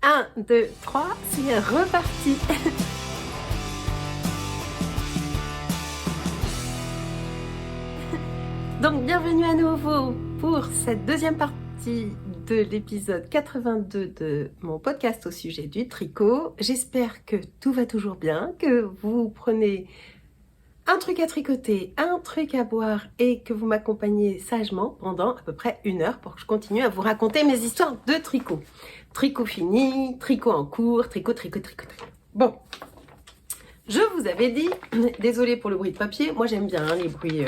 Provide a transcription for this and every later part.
1, 2, 3, c'est reparti. Donc bienvenue à nouveau pour cette deuxième partie de l'épisode 82 de mon podcast au sujet du tricot. J'espère que tout va toujours bien, que vous prenez un truc à tricoter, un truc à boire et que vous m'accompagnez sagement pendant à peu près 1 heure pour que je continue à vous raconter mes histoires de tricot. Tricot fini, tricot en cours, tricot. Bon, je vous avais dit, désolée pour le bruit de papier, moi j'aime bien les bruits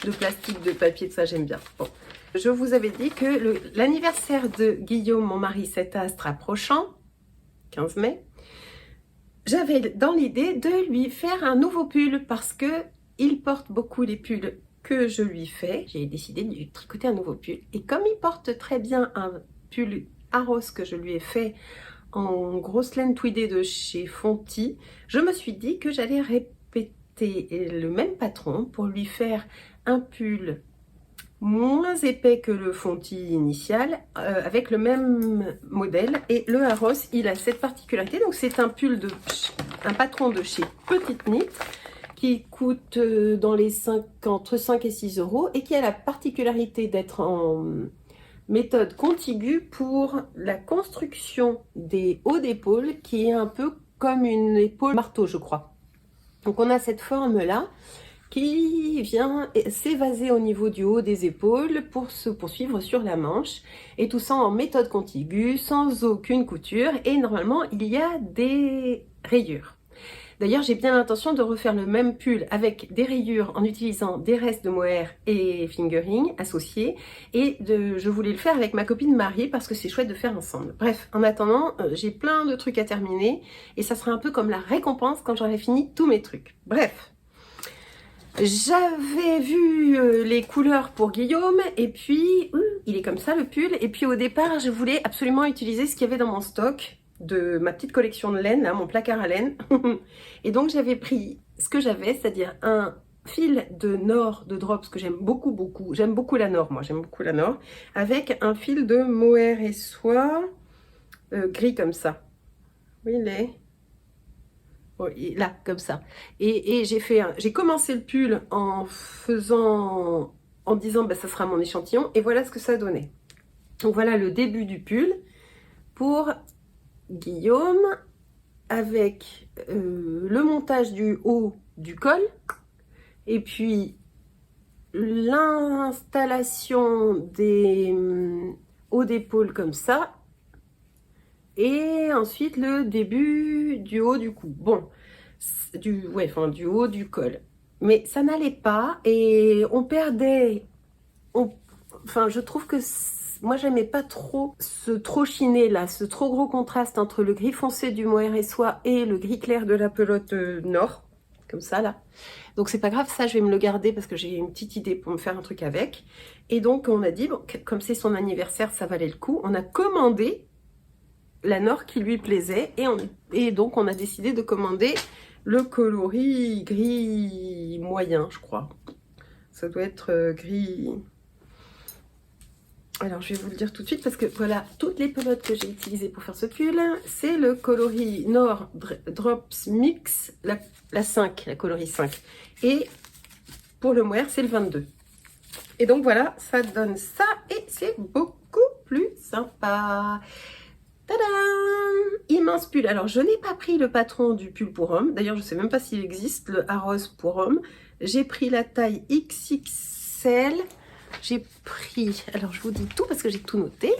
de plastique, de papier, tout ça j'aime bien. Bon, je vous avais dit que l'anniversaire de Guillaume, mon mari, cet astre approchant, 15 mai, j'avais dans l'idée de lui faire un nouveau pull parce que il porte beaucoup les pulls que je lui fais. J'ai décidé de lui tricoter un nouveau pull. Et comme il porte très bien un pull à rose que je lui ai fait en grosse laine tweedée de chez Fonty, je me suis dit que j'allais répéter le même patron pour lui faire un pull moins épais que le Fonty initial, avec le même modèle. Et le Harros, il a cette particularité, donc c'est un pull un patron de chez Petite Knit qui coûte dans les entre 5 et 6 euros et qui a la particularité d'être en méthode contiguë pour la construction des hauts d'épaules, qui est un peu comme une épaule marteau, je crois. Donc on a cette forme là qui vient s'évaser au niveau du haut des épaules pour se poursuivre sur la manche, et tout ça en méthode contiguë, sans aucune couture, et normalement il y a des rayures. D'ailleurs, j'ai bien l'intention de refaire le même pull avec des rayures en utilisant des restes de mohair et fingering associés, et je voulais le faire avec ma copine Marie parce que c'est chouette de faire ensemble. Bref, en attendant, j'ai plein de trucs à terminer et ça sera un peu comme la récompense quand j'aurai fini tous mes trucs. Bref. J'avais vu les couleurs pour Guillaume et puis il est comme ça le pull, et puis au départ je voulais absolument utiliser ce qu'il y avait dans mon stock de ma petite collection de laine, là, mon placard à laine. Et donc j'avais pris ce que j'avais, c'est-à-dire un fil de Nord de Drops que j'aime beaucoup, j'aime beaucoup la Nord, moi j'aime beaucoup la Nord, avec un fil de mohair et soie gris comme ça. Oui, il est là, comme ça. Et j'ai commencé le pull en disant bah, ça sera mon échantillon, et voilà ce que ça donnait. Donc voilà le début du pull pour Guillaume, avec le montage du haut du col, et puis l'installation des hauts d'épaule comme ça, et ensuite le début du haut du cou. Bon, du haut du col. Mais ça n'allait pas et on perdait. Enfin, je trouve que moi, j'aimais pas trop ce trop chiné là, ce trop gros contraste entre le gris foncé du mohair et soie et le gris clair de la pelote Nord, comme ça là. Donc c'est pas grave, ça je vais me le garder parce que j'ai une petite idée pour me faire un truc avec. Et donc on a dit, bon, comme c'est son anniversaire, ça valait le coup. On a commandé la Nord qui lui plaisait, et donc on a décidé de commander le coloris gris moyen, je crois. Ça doit être gris. Alors je vais vous le dire tout de suite parce que voilà, toutes les pelotes que j'ai utilisées pour faire ce pull, c'est le coloris Nord Drops Mix, la 5, la coloris 5. Et pour le mohair, c'est le 22. Et donc voilà, ça donne ça et c'est beaucoup plus sympa. Tadam! Immense pull. Alors je n'ai pas pris le patron du pull pour homme. D'ailleurs, je ne sais même pas s'il existe, le Harros pour homme. J'ai pris la taille XXL. J'ai pris, alors je vous dis tout parce que j'ai tout noté.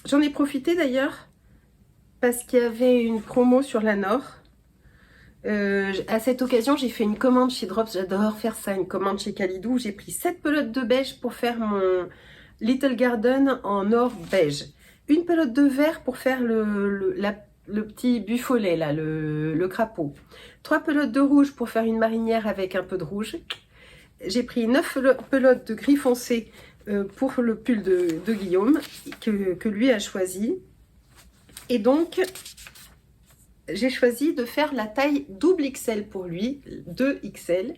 J'en ai profité d'ailleurs parce qu'il y avait une promo sur la Nord. À cette occasion, j'ai fait une commande chez Drops. J'adore faire ça, une commande chez Kalidou. J'ai pris 7 pelotes de beige pour faire mon Little Garden en or beige. Une pelote de vert pour faire le petit buffolet, là, le crapaud. 3 pelotes de rouge pour faire une marinière avec un peu de rouge. J'ai pris 9 pelotes de gris foncé pour le pull de Guillaume, que lui a choisi. Et donc, j'ai choisi de faire la taille double XL pour lui, 2XL,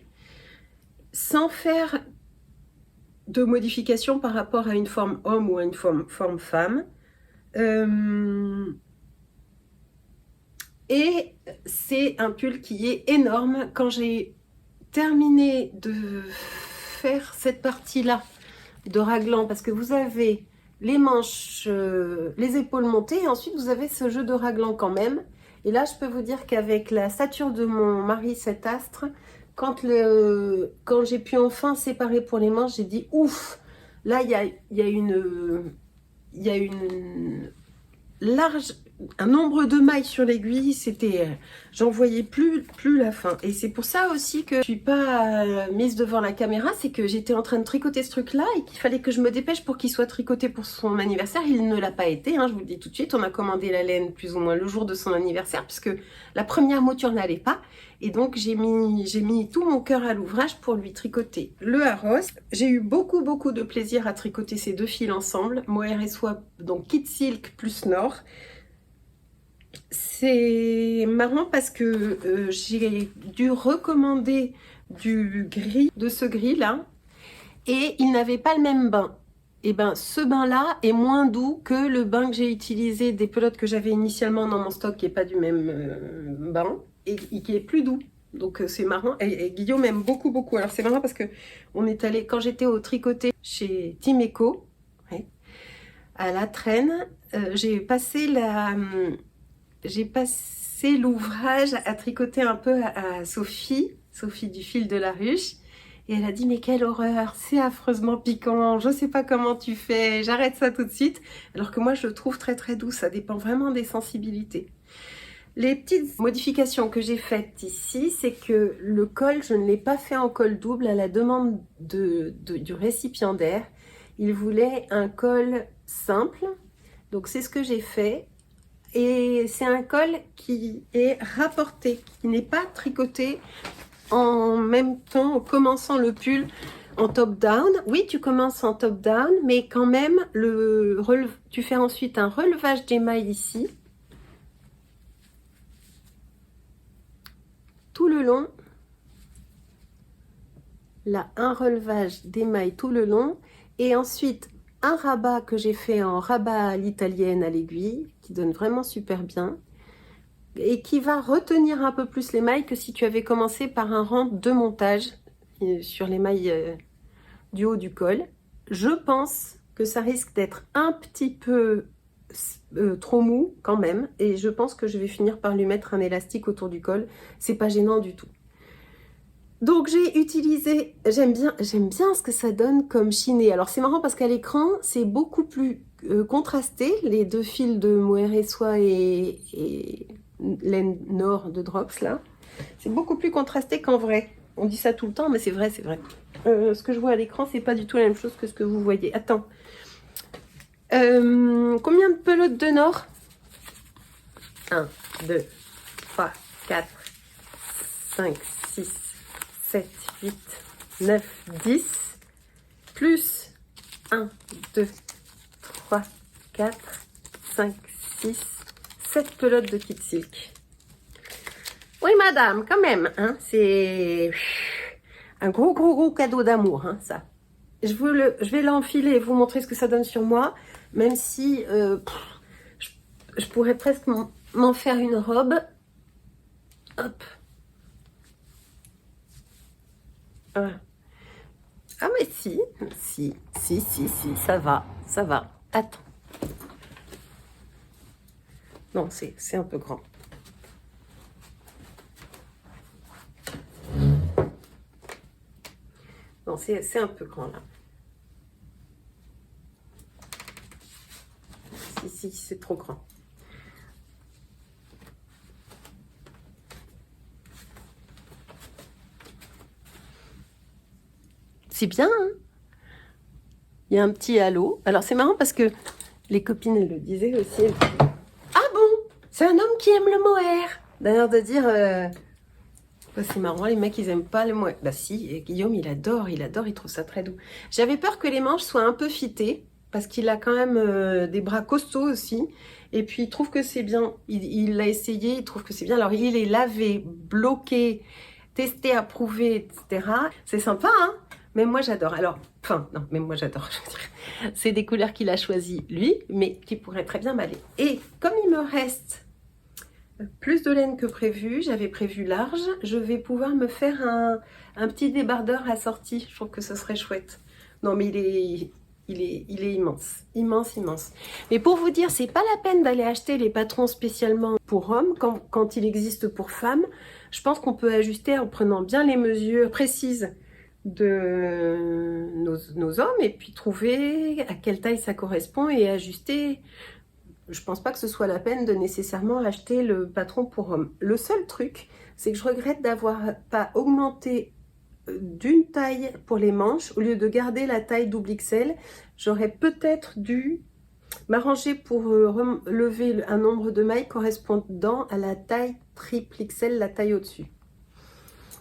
sans faire de modification par rapport à une forme homme ou à une forme femme. Et c'est un pull qui est énorme. Quand j'ai terminé de faire cette partie-là de raglan, parce que vous avez les manches, les épaules montées, et ensuite vous avez ce jeu de raglan quand même. Et là, je peux vous dire qu'avec la stature de mon mari, cet astre, quand j'ai pu enfin séparer pour les manches, j'ai dit ouf, là il y a une large, un nombre de mailles sur l'aiguille, j'en voyais plus la fin. Et c'est pour ça aussi que je suis pas mise devant la caméra, c'est que j'étais en train de tricoter ce truc là et qu'il fallait que je me dépêche pour qu'il soit tricoté pour son anniversaire. Il ne l'a pas été, hein, je vous le dis tout de suite. On a commandé la laine plus ou moins le jour de son anniversaire puisque la première mouture n'allait pas. Et donc j'ai mis tout mon cœur à l'ouvrage pour lui tricoter le Harros. J'ai eu beaucoup de plaisir à tricoter ces deux fils ensemble, mohair et soie, donc Kit Silk plus Nord. C'est marrant parce que j'ai dû recommander du gris, de ce gris là, et il n'avait pas le même bain. Et ben ce bain là est moins doux que le bain que j'ai utilisé des pelotes que j'avais initialement dans mon stock, qui n'est pas du même bain et qui est plus doux. Donc c'est marrant, et Guillaume aime beaucoup. Alors c'est marrant parce que on est allé, quand j'étais au tricoté chez Timeco, ouais, à La Traîne, j'ai passé l'ouvrage à tricoter un peu à Sophie du fil de la ruche. Et elle a dit, mais quelle horreur, c'est affreusement piquant, je sais pas comment tu fais, j'arrête ça tout de suite. Alors que moi, je le trouve très doux, ça dépend vraiment des sensibilités. Les petites modifications que j'ai faites ici, c'est que le col, je ne l'ai pas fait en col double à la demande du récipiendaire. Il voulait un col simple, donc c'est ce que j'ai fait. Et c'est un col qui est rapporté, qui n'est pas tricoté en même temps en commençant le pull en top down. Oui, tu commences en top down, mais quand même tu fais ensuite un relevage d'émail ici, tout le long. Là, un relevage d'émail tout le long, et ensuite un rabat que j'ai fait en rabat à l'italienne à l'aiguille, qui donne vraiment super bien, et qui va retenir un peu plus les mailles que si tu avais commencé par un rang de montage sur les mailles du haut du col. Je pense que ça risque d'être un petit peu trop mou quand même, et je pense que je vais finir par lui mettre un élastique autour du col. C'est pas gênant du tout. Donc j'ai utilisé, j'aime bien ce que ça donne comme chiné. Alors c'est marrant parce qu'à l'écran c'est beaucoup plus contrasté, les deux fils de mohair et soie et laine Nord de Drops là. C'est beaucoup plus contrasté qu'en vrai. On dit ça tout le temps, mais c'est vrai, c'est vrai. Ce que je vois à l'écran, c'est pas du tout la même chose que ce que vous voyez. Attends. Combien de pelotes de Nord? 1, 2, 3, 4, 5, 6, 7, 8, 9, 10, plus 1, 2, 3, 4, 5, 6, 7 pelotes de Kit Silk. Oui, madame, quand même, hein, c'est un gros cadeau d'amour, hein, ça. Je vais l'enfiler et vous montrer ce que ça donne sur moi, même si je pourrais presque m'en faire une robe. Hop. Voilà. Ah mais si, ça va. Attends. Non, c'est un peu grand. Non, c'est un peu grand là. Si, c'est trop grand. C'est bien, hein? Il y a un petit halo. Alors c'est marrant parce que les copines, elles le disaient aussi. Ah bon? C'est un homme qui aime le mohair. D'ailleurs de dire... Bah, c'est marrant, les mecs ils aiment pas le mohair. Bah si, et Guillaume il adore, il trouve ça très doux. J'avais peur que les manches soient un peu fitées, parce qu'il a quand même des bras costauds aussi. Et puis il trouve que c'est bien. Il l'a essayé, il trouve que c'est bien. Alors il est lavé, bloqué, testé, approuvé, etc. C'est sympa, hein? Mais moi j'adore. Alors Enfin, non, mais moi j'adore, je veux dire. C'est des couleurs qu'il a choisies lui, mais qui pourraient très bien m'aller. Et comme il me reste plus de laine que prévu, j'avais prévu large, je vais pouvoir me faire un petit débardeur assorti. Je trouve que ce serait chouette. Non, mais il est immense, immense, immense. Mais pour vous dire, c'est pas la peine d'aller acheter les patrons spécialement pour hommes quand il existe pour femmes. Je pense qu'on peut ajuster en prenant bien les mesures précises de nos hommes et puis trouver à quelle taille ça correspond et ajuster. Je pense pas que ce soit la peine de nécessairement acheter le patron pour homme. Le seul truc, c'est que je regrette d'avoir pas augmenté d'une taille pour les manches. Au lieu de garder la taille double XL, j'aurais peut-être dû m'arranger pour lever un nombre de mailles correspondant à la taille triple XL, la taille au-dessus.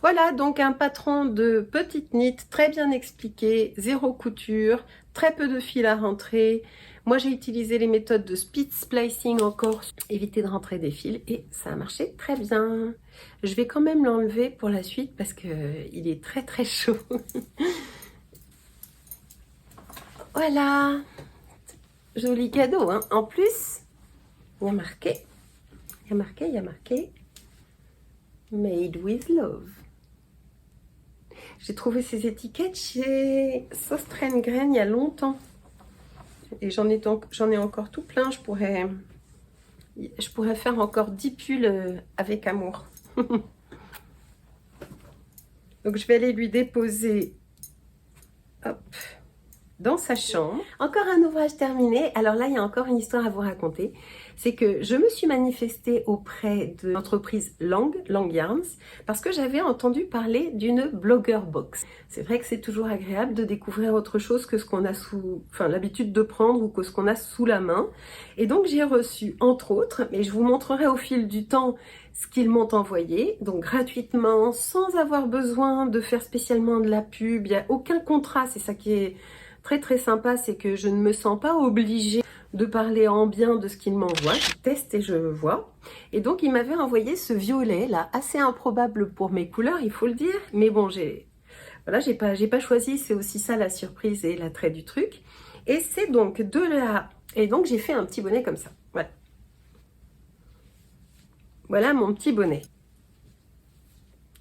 Voilà donc un patron de petite knit très bien expliqué, zéro couture, très peu de fil à rentrer. Moi j'ai utilisé les méthodes de speed splicing encore, éviter de rentrer des fils et ça a marché très bien. Je vais quand même l'enlever pour la suite parce que il est très très chaud. Voilà, joli cadeau hein. En plus, il y a marqué Made with Love. J'ai trouvé ces étiquettes chez Sostren Grain il y a longtemps. Et j'en ai encore tout plein. Je pourrais faire encore 10 pulls avec amour. Donc je vais aller lui déposer hop, dans sa chambre. Encore un ouvrage terminé. Alors là, il y a encore une histoire à vous raconter. C'est que je me suis manifestée auprès de l'entreprise Lang Yarns parce que j'avais entendu parler d'une Blogger Box. C'est vrai que c'est toujours agréable de découvrir autre chose que ce qu'on a l'habitude de prendre ou que ce qu'on a sous la main. Et donc j'ai reçu, entre autres, mais je vous montrerai au fil du temps ce qu'ils m'ont envoyé, donc gratuitement, sans avoir besoin de faire spécialement de la pub. Il n'y a aucun contrat, c'est ça qui est très très sympa, c'est que je ne me sens pas obligée de parler en bien de ce qu'il m'envoie. Je teste et je vois. Et donc il m'avait envoyé ce violet là, assez improbable pour mes couleurs, il faut le dire. Mais bon, j'ai pas choisi, c'est aussi ça la surprise et l'attrait du truc. Et c'est donc de là. Et donc j'ai fait un petit bonnet comme ça. Voilà. Voilà mon petit bonnet.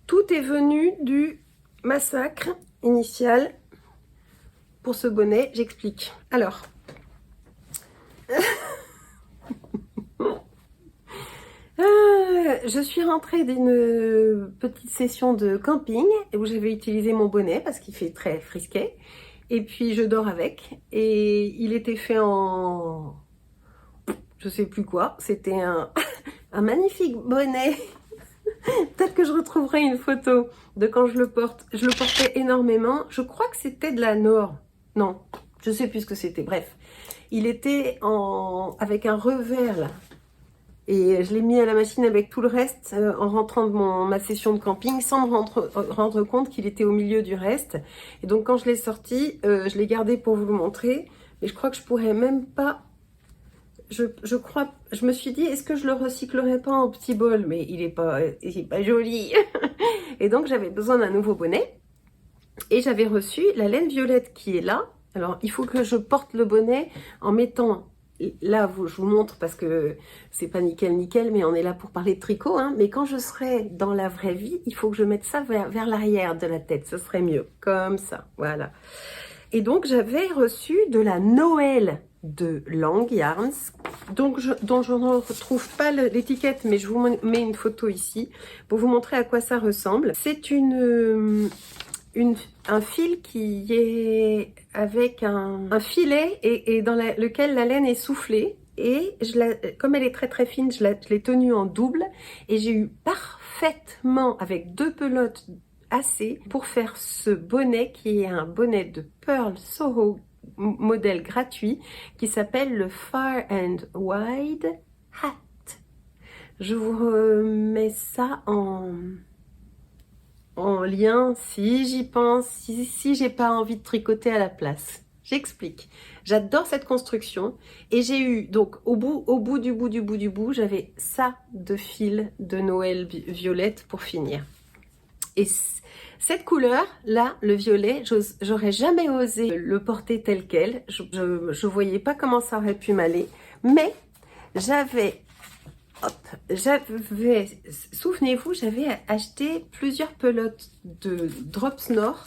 Tout est venu du massacre initial pour ce bonnet, j'explique. Alors, je suis rentrée d'une petite session de camping où j'avais utilisé mon bonnet parce qu'il fait très frisquet. Et puis je dors avec. Et il était fait en... je sais plus quoi. C'était un magnifique bonnet. Peut-être que je retrouverai une photo de quand je le porte. Je le portais énormément. Je crois que c'était de la Nord. Non, je sais plus ce que c'était. Bref, il était avec un revers là. Et je l'ai mis à la machine avec tout le reste en rentrant de ma session de camping sans me rendre compte qu'il était au milieu du reste. Et donc quand je l'ai sorti, je l'ai gardé pour vous le montrer. Mais je crois que je pourrais même pas... Je me suis dit, est-ce que je le recyclerais pas en petit bol? Mais il est pas joli. Et donc j'avais besoin d'un nouveau bonnet. Et j'avais reçu la laine violette qui est là. Alors il faut que je porte le bonnet en mettant... Là, je vous montre parce que c'est pas nickel, mais on est là pour parler de tricot. Hein. Mais quand je serai dans la vraie vie, il faut que je mette ça vers l'arrière de la tête. Ce serait mieux. Comme ça, voilà. Et donc, j'avais reçu de la Noël de Lang Yarns, dont je ne retrouve pas l'étiquette, mais je vous mets une photo ici pour vous montrer à quoi ça ressemble. C'est un fil qui est avec un filet et dans lequel la laine est soufflée. Et comme elle est très très fine, je l'ai tenue en double. Et j'ai eu parfaitement, avec 2 pelotes assez, pour faire ce bonnet qui est un bonnet de Pearl Soho modèle gratuit qui s'appelle le Far and Wide Hat. Je vous remets ça en lien si j'y pense, si j'ai pas envie de tricoter à la place. J'explique. J'adore cette construction et j'ai eu donc au bout du bout, j'avais ça de fil de Noël violette pour finir. Et cette couleur, là, le violet, j'aurais jamais osé le porter tel quel. Je voyais pas comment ça aurait pu m'aller. Mais j'avais, souvenez-vous, j'avais acheté plusieurs pelotes de Drops Nord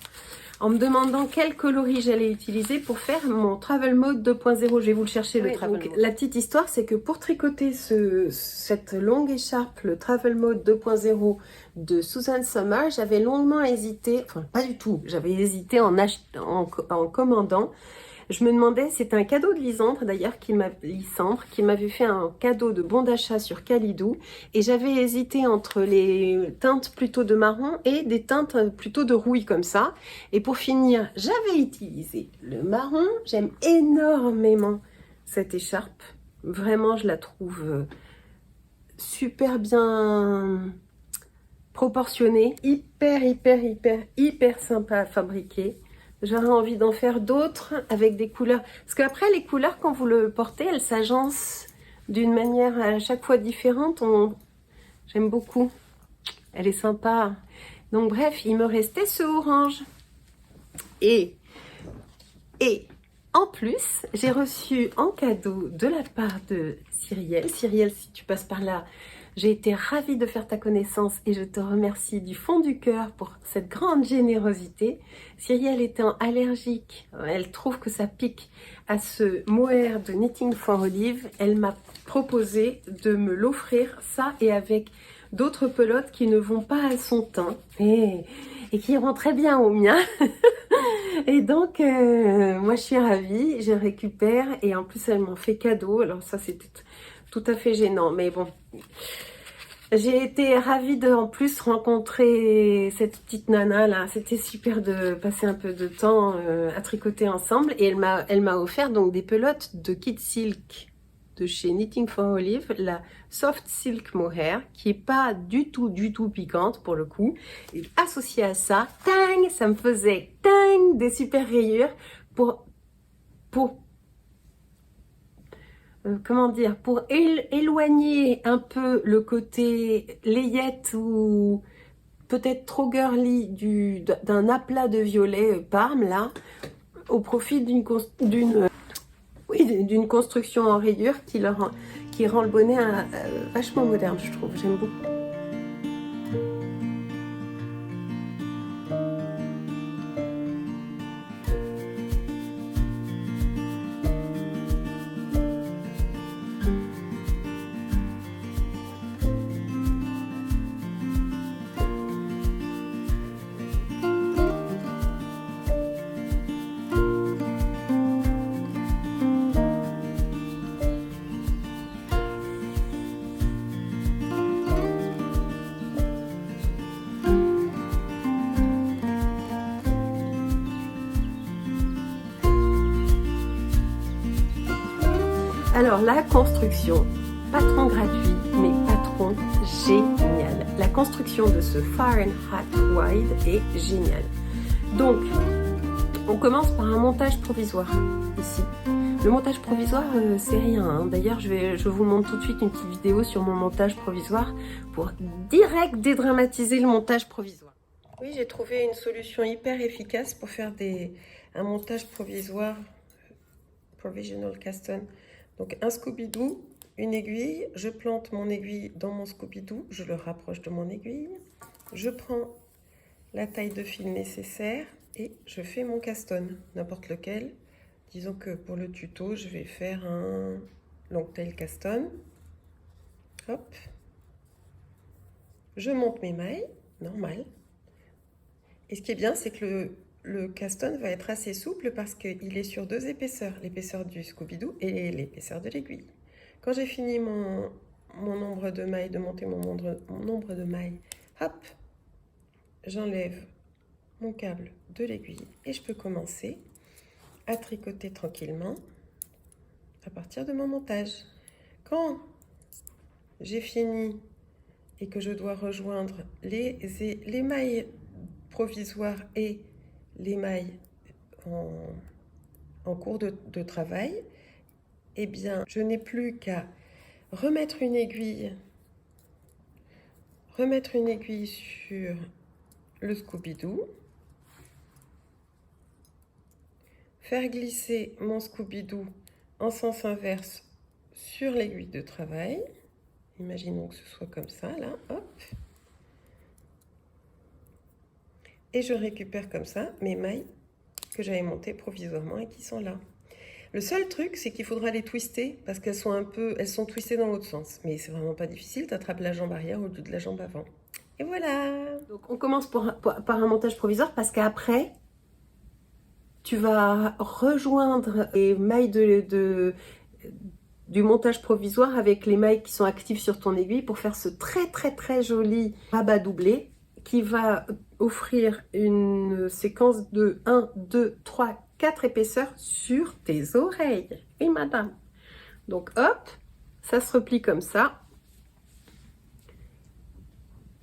en me demandant quel coloris j'allais utiliser pour faire mon Travel Mode 2.0. Je vais vous le chercher, le Travel Mode. La petite histoire, c'est que pour tricoter cette longue écharpe, le Travel Mode 2.0 de Susan Sommer, j'avais longuement hésité, enfin pas du tout, j'avais hésité en commandant. Je me demandais, c'était un cadeau de Lisandre d'ailleurs, Lysandre, qui m'avait fait un cadeau de bon d'achat sur Calidou, et j'avais hésité entre les teintes plutôt de marron et des teintes plutôt de rouille comme ça. Et pour finir, j'avais utilisé le marron. J'aime énormément cette écharpe. Vraiment, je la trouve super bien proportionnée, hyper sympa à fabriquer. J'aurais envie d'en faire d'autres avec des couleurs. Parce qu'après, les couleurs, quand vous le portez, elles s'agencent d'une manière à chaque fois différente. J'aime beaucoup. Elle est sympa. Donc bref, il me restait ce orange. Et en plus, j'ai reçu en cadeau de la part de Cyrielle. Cyrielle, si tu passes par là, j'ai été ravie de faire ta connaissance et je te remercie du fond du cœur pour cette grande générosité. Cyrielle étant allergique, elle trouve que ça pique à ce mohair de Knitting for Olive. Elle m'a proposé de me l'offrir, ça et avec d'autres pelotes qui ne vont pas à son teint et qui iront très bien au mien. Et donc, moi je suis ravie, je récupère et en plus elle m'en fait cadeau. Alors ça c'était tout à fait gênant, mais bon. J'ai été ravie de en plus rencontrer cette petite nana là. C'était super de passer un peu de temps à tricoter ensemble. Et elle m'a offert donc des pelotes de Kid Silk de chez Knitting for Olive, la Soft Silk Mohair, qui est pas du tout piquante pour le coup. Et associé à ça, tang, ça me faisait tang des super rayures pour comment dire, pour éloigner un peu le côté layette ou peut-être trop girly d'un aplat de violet Parme là, au profit d'une construction en rayures qui rend le bonnet vachement moderne, je trouve. J'aime beaucoup. Alors la construction, patron gratuit, mais patron génial. La construction de ce Fahrenheit Wide est géniale. Donc, on commence par un montage provisoire ici. Le montage provisoire, c'est rien, hein. D'ailleurs, je vous montre tout de suite une petite vidéo sur mon montage provisoire pour direct dédramatiser le montage provisoire. Oui, j'ai trouvé une solution hyper efficace pour faire un montage provisoire, provisional cast on. Donc un Scooby-Doo, une aiguille, je plante mon aiguille dans mon Scooby-Doo, je le rapproche de mon aiguille, je prends la taille de fil nécessaire et je fais mon cast-on, n'importe lequel. Disons que pour le tuto, je vais faire un long tail cast-on. Hop. Je monte mes mailles, normal. Et ce qui est bien, c'est que le cast-on va être assez souple parce qu'il est sur deux épaisseurs, l'épaisseur du Scooby-Doo et l'épaisseur de l'aiguille. Quand j'ai fini mon nombre de mailles, de monter mon nombre de mailles, hop, j'enlève mon câble de l'aiguille et je peux commencer à tricoter tranquillement à partir de mon montage. Quand j'ai fini et que je dois rejoindre les mailles provisoires et les mailles en cours de travail, eh bien, je n'ai plus qu'à remettre une aiguille sur le Scooby-Doo, faire glisser mon Scooby-Doo en sens inverse sur l'aiguille de travail. Imaginons que ce soit comme ça, là, hop. Et je récupère comme ça mes mailles que j'avais montées provisoirement et qui sont là. Le seul truc, c'est qu'il faudra les twister parce qu'elles sont twistées dans l'autre sens. Mais c'est vraiment pas difficile, tu attrapes la jambe arrière au lieu de la jambe avant. Et voilà! Donc on commence par un montage provisoire parce qu'après, tu vas rejoindre les mailles du montage provisoire avec les mailles qui sont actives sur ton aiguille pour faire ce très joli rabat doublé qui va offrir une séquence de 1, 2, 3, 4 épaisseurs sur tes oreilles. Oui, madame. Donc, hop, ça se replie comme ça.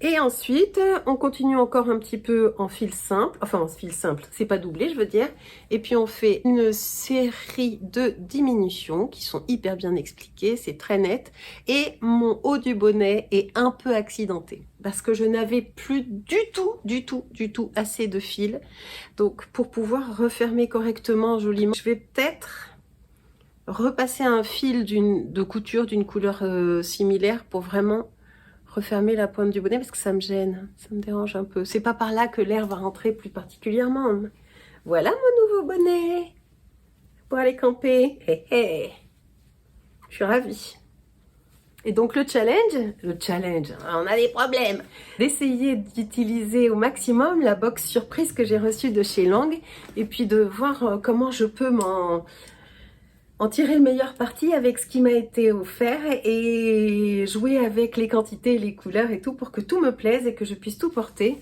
Et ensuite, on continue encore un petit peu en fil simple. Enfin, en fil simple, c'est pas doublé, je veux dire. Et puis, on fait une série de diminutions qui sont hyper bien expliquées. C'est très net. Et mon haut du bonnet est un peu accidenté parce que je n'avais plus du tout assez de fil. Donc, pour pouvoir refermer correctement, joliment, je vais peut-être repasser un fil de couture d'une couleur similaire pour vraiment refermer la pointe du bonnet parce que ça me gêne, ça me dérange un peu. C'est pas par là que l'air va rentrer plus particulièrement. Voilà mon nouveau bonnet pour aller camper. Hé hé. Je suis ravie. Et donc le challenge, on a des problèmes, d'essayer d'utiliser au maximum la box surprise que j'ai reçue de chez Lang et puis de voir comment je peux en tirer le meilleur parti avec ce qui m'a été offert et jouer avec les quantités, les couleurs et tout pour que tout me plaise et que je puisse tout porter.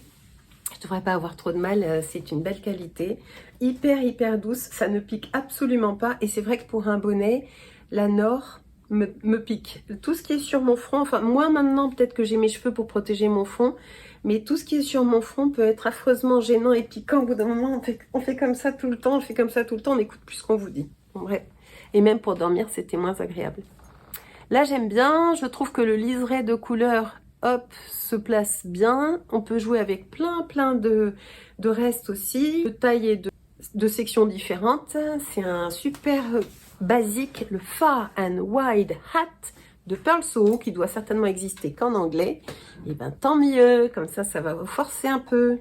Je devrais pas avoir trop de mal, c'est une belle qualité, hyper douce, ça ne pique absolument pas et c'est vrai que pour un bonnet, la Nord me pique. Tout ce qui est sur mon front, enfin moi maintenant peut-être que j'ai mes cheveux pour protéger mon front, mais tout ce qui est sur mon front peut être affreusement gênant et piquant. Au bout d'un moment, on fait comme ça tout le temps, on n'écoute plus ce qu'on vous dit. En vrai. Et même pour dormir, c'était moins agréable. Là, j'aime bien. Je trouve que le liseré de couleurs, hop, se place bien. On peut jouer avec plein de restes aussi, de tailles et de sections différentes. C'est un super basique, le Far and Wide Hat de Pearl Soho, qui doit certainement exister qu'en anglais. Et ben tant mieux, comme ça va vous forcer un peu.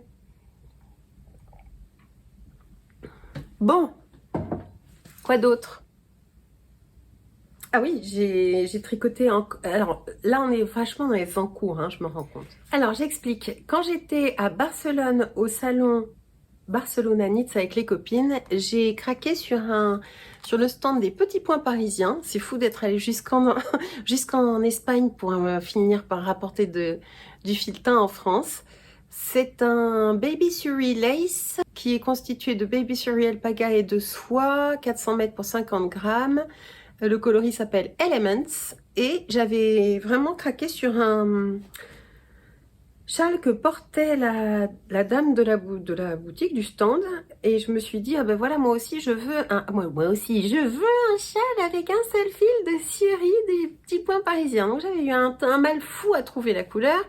Bon, quoi d'autre? Ah oui, j'ai tricoté Alors là, on est vachement dans les encours, hein, je me rends compte. Alors, j'explique. Quand j'étais à Barcelone, au salon Barcelona Knits avec les copines, j'ai craqué sur le stand des petits points parisiens. C'est fou d'être allé jusqu'en Espagne pour finir par rapporter du fil teint en France. C'est un Baby Suri Lace qui est constitué de Baby Suri alpaga et de soie, 400 mètres pour 50 grammes. Le coloris s'appelle Elements et j'avais vraiment craqué sur un châle que portait la dame de la boutique, du stand, et je me suis dit, ah ben voilà, moi aussi je veux un châle avec un seul fil de Suri des petits points parisiens. Donc j'avais eu un mal fou à trouver la couleur,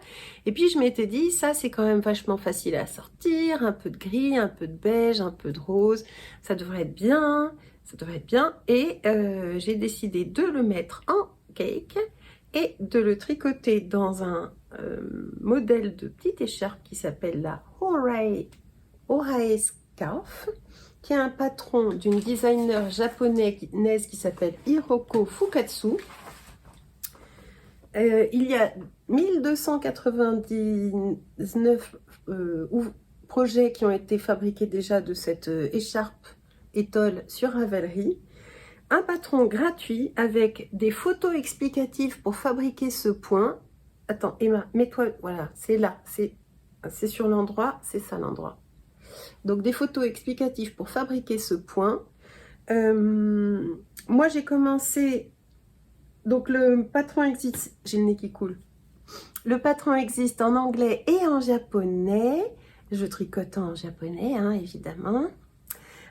et puis je m'étais dit, ça c'est quand même vachement facile à sortir, un peu de gris, un peu de beige, un peu de rose, ça devrait être bien. Et j'ai décidé de le mettre en cake et de le tricoter dans un modèle de petite écharpe qui s'appelle la Horae Scarf, qui est un patron d'une designer japonaise qui s'appelle Hiroko Fukatsu. Il y a 1299 projets qui ont été fabriqués déjà de cette écharpe étole sur Ravelry. Un patron gratuit avec des photos explicatives pour fabriquer ce point. Attends, Emma, mets-toi, voilà, c'est là, c'est sur l'endroit, c'est ça l'endroit. Donc des photos explicatives pour fabriquer ce point. Moi j'ai commencé, donc le patron existe, j'ai le nez qui coule. Le patron existe en anglais et en japonais. Je tricote en japonais, hein, évidemment.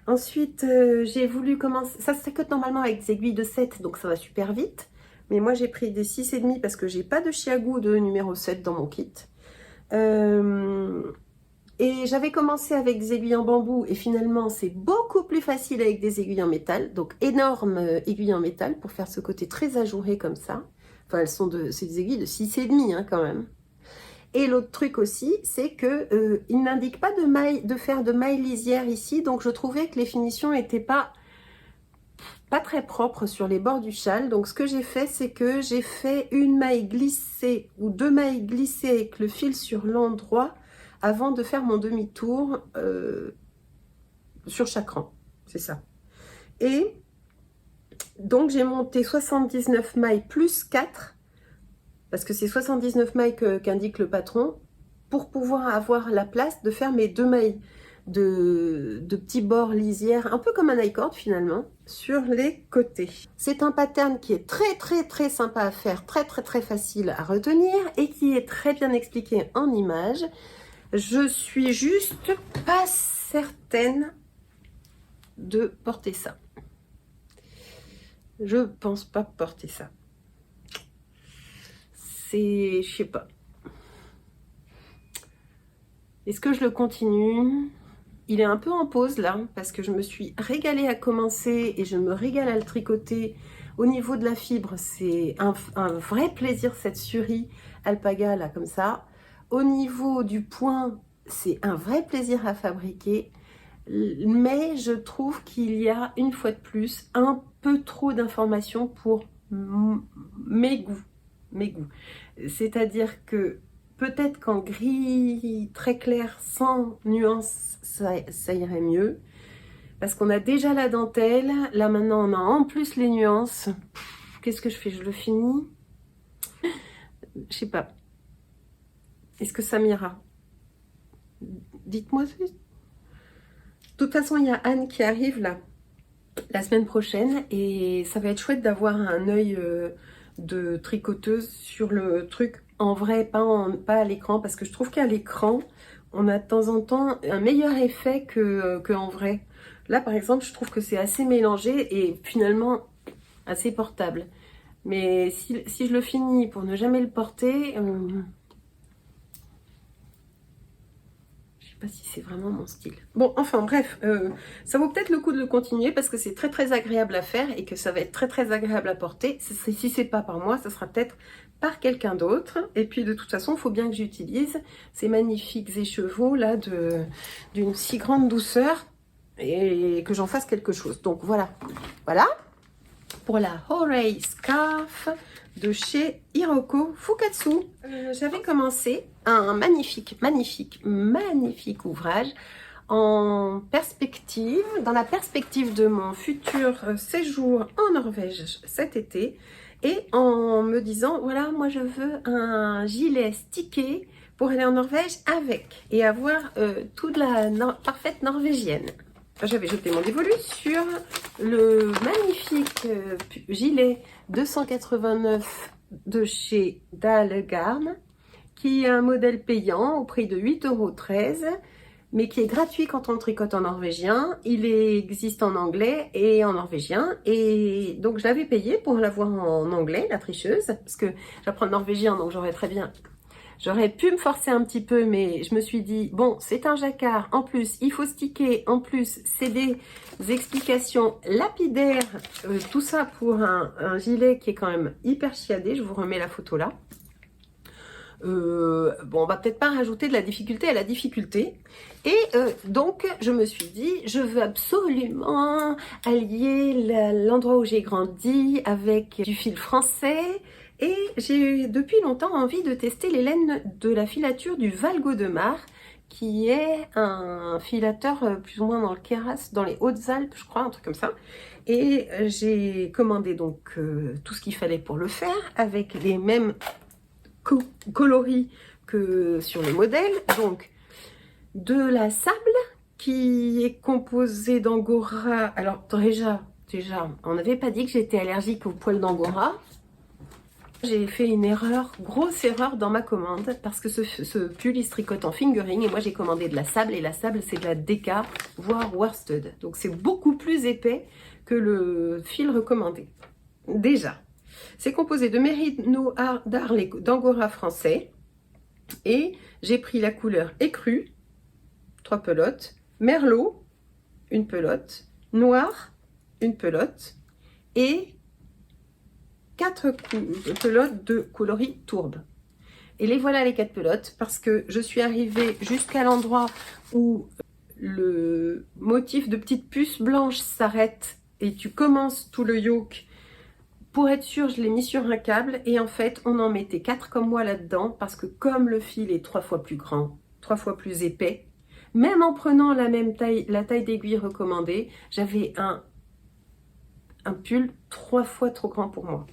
Ensuite, j'ai voulu commencer, ça se tricote normalement avec des aiguilles de 7, donc ça va super vite. Mais moi, j'ai pris des 6,5 parce que j'ai pas de chiago de numéro 7 dans mon kit. Et j'avais commencé avec des aiguilles en bambou et finalement c'est beaucoup plus facile avec des aiguilles en métal. Donc énorme aiguilles en métal pour faire ce côté très ajouré comme ça. Enfin c'est des aiguilles de 6,5 hein, quand même. Et l'autre truc aussi, c'est que il n'indique pas de faire de mailles lisières ici. Donc je trouvais que les finitions n'étaient pas très propres sur les bords du châle. Donc ce que j'ai fait, c'est que j'ai fait une maille glissée ou 2 mailles glissées avec le fil sur l'endroit avant de faire mon demi-tour sur chaque rang, c'est ça. Et donc j'ai monté 79 mailles plus 4, parce que c'est 79 mailles qu'indique le patron, pour pouvoir avoir la place de faire mes 2 mailles de petits bords lisières, un peu comme un I-cord finalement, sur les côtés. C'est un pattern qui est très sympa à faire, très facile à retenir et qui est très bien expliqué en images. Je suis juste pas certaine de porter ça. Je pense pas porter ça. Je sais pas. Est-ce que je le continue? Il est un peu en pause là, parce que je me suis régalée à commencer et je me régale à le tricoter. Au niveau de la fibre, c'est un vrai plaisir cette surie alpaga là, comme ça. Au niveau du point, c'est un vrai plaisir à fabriquer, mais je trouve qu'il y a une fois de plus un peu trop d'informations pour mes goûts. C'est-à-dire que peut-être qu'en gris très clair, sans nuance, ça irait mieux. Parce qu'on a déjà la dentelle, là maintenant on a en plus les nuances. Qu'est-ce que je fais? Je le finis? Je sais pas. Est-ce que ça m'ira? Dites-moi. De toute façon, il y a Anne qui arrive là, la semaine prochaine, et ça va être chouette d'avoir un œil de tricoteuse sur le truc en vrai, pas à l'écran, parce que je trouve qu'à l'écran, on a de temps en temps un meilleur effet que en vrai. Là, par exemple, je trouve que c'est assez mélangé et finalement assez portable. Mais si je le finis pour ne jamais le porter... pas si c'est vraiment mon style. Bon, enfin bref, ça vaut peut-être le coup de le continuer parce que c'est très agréable à faire et que ça va être très agréable à porter. Si c'est pas par moi, ça sera peut-être par quelqu'un d'autre. Et puis de toute façon, il faut bien que j'utilise ces magnifiques écheveaux là d'une si grande douceur et que j'en fasse quelque chose. Donc voilà, pour la Horae Scarf de chez Hiroko Fukatsu. J'avais commencé un magnifique ouvrage en perspective, dans la perspective de mon futur séjour en Norvège cet été, et en me disant, voilà, moi je veux un gilet stické pour aller en Norvège avec, et avoir toute la parfaite norvégienne. J'avais jeté mon dévolu sur le magnifique gilet 289 de chez Dalgarn, qui est un modèle payant au prix de 8,13 €, mais qui est gratuit quand on le tricote en norvégien. Il existe en anglais et en norvégien, et donc je l'avais payé pour l'avoir en anglais, la tricheuse, parce que j'apprends le norvégien, donc j'aurais pu me forcer un petit peu, mais je me suis dit, bon, c'est un jacquard, en plus, il faut sticker, en plus, c'est des explications lapidaires, tout ça pour un gilet qui est quand même hyper chiadé. Je vous remets la photo là. Bon, on va peut-être pas rajouter de la difficulté à la difficulté. Et donc, je me suis dit, je veux absolument allier l'endroit où j'ai grandi avec du fil français. Et j'ai depuis longtemps envie de tester les laines de la filature du Val-Gaudemar, qui est un filateur plus ou moins dans le Queyras, dans les Hautes-Alpes, je crois, un truc comme ça. Et j'ai commandé donc tout ce qu'il fallait pour le faire, avec les mêmes coloris que sur le modèle. Donc, de la sable, qui est composée d'angora. Alors, déjà, on n'avait pas dit que j'étais allergique aux poils d'angora. J'ai fait une erreur, grosse erreur dans ma commande, parce que ce pull il se tricote en fingering et moi j'ai commandé de la sable, et la sable c'est de la DK, voire worsted. Donc c'est beaucoup plus épais que le fil recommandé. Déjà, c'est composé de mérino d'Arles d'angora français, et j'ai pris la couleur écrue, 3 pelotes, merlot, une pelote, noir, une pelote, et 4 pelotes de coloris tourbe. Et les voilà les 4 pelotes, parce que je suis arrivée jusqu'à l'endroit où le motif de petite puce blanche s'arrête et tu commences tout le yoke. Pour être sûr, je l'ai mis sur un câble et en fait, on en mettait 4 comme moi là-dedans parce que comme le fil est 3 fois plus grand, 3 fois plus épais, même en prenant la même taille, la taille d'aiguille recommandée, j'avais un pull 3 fois trop grand pour moi.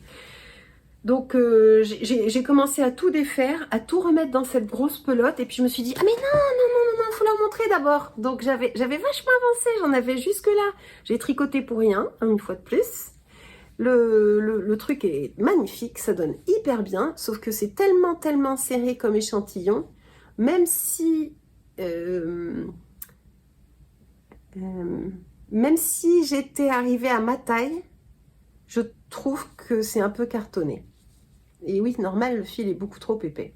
Donc j'ai commencé à tout défaire, à tout remettre dans cette grosse pelote et puis je me suis dit ah mais non, faut leur montrer d'abord. Donc j'avais vachement avancé, j'en avais jusque là. J'ai tricoté pour rien, une fois de plus. Le truc est magnifique, ça donne hyper bien, sauf que c'est tellement serré comme échantillon, même si j'étais arrivée à ma taille, je trouve que c'est un peu cartonné. Et oui, normal, le fil est beaucoup trop épais.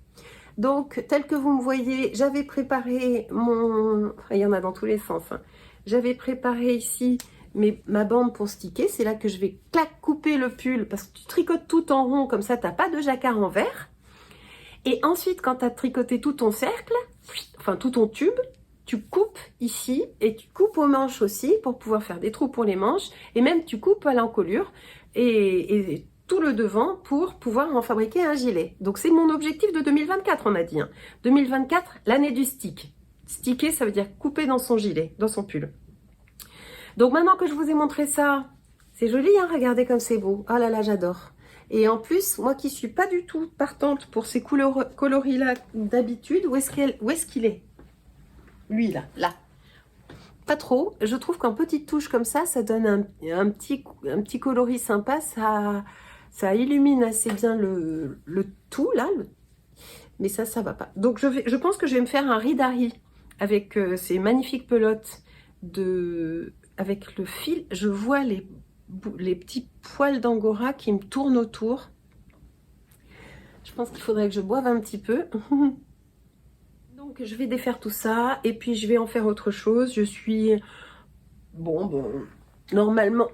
Donc, tel que vous me voyez, j'avais préparé mon... Il y en a dans tous les sens. Hein. J'avais préparé ici ma bande pour sticker. C'est là que je vais couper le pull parce que tu tricotes tout en rond, comme ça, tu n'as pas de jacquard en vert. Et ensuite, quand tu as tricoté tout ton cercle, enfin tout ton tube, tu coupes ici et tu coupes aux manches aussi pour pouvoir faire des trous pour les manches. Et même, tu coupes à l'encolure et tout le devant pour pouvoir en fabriquer un gilet. Donc c'est mon objectif de 2024, on a dit. Hein. 2024, l'année du stick. Sticker, ça veut dire couper dans son gilet, dans son pull. Donc maintenant que je vous ai montré ça, c'est joli, hein, regardez comme c'est beau. Oh là là, j'adore. Et en plus, moi qui suis pas du tout partante pour ces coloris-là d'habitude, où est-ce qu'il est? Lui, là. Pas trop. Je trouve qu'en petite touche comme ça donne un petit coloris sympa. Ça illumine assez bien le tout, là. Mais ça va pas. Donc, je pense que je vais me faire un ridari avec ces magnifiques pelotes avec le fil. Je vois les petits poils d'angora qui me tournent autour. Je pense qu'il faudrait que je boive un petit peu. Donc, je vais défaire tout ça et puis je vais en faire autre chose. Je suis... normalement...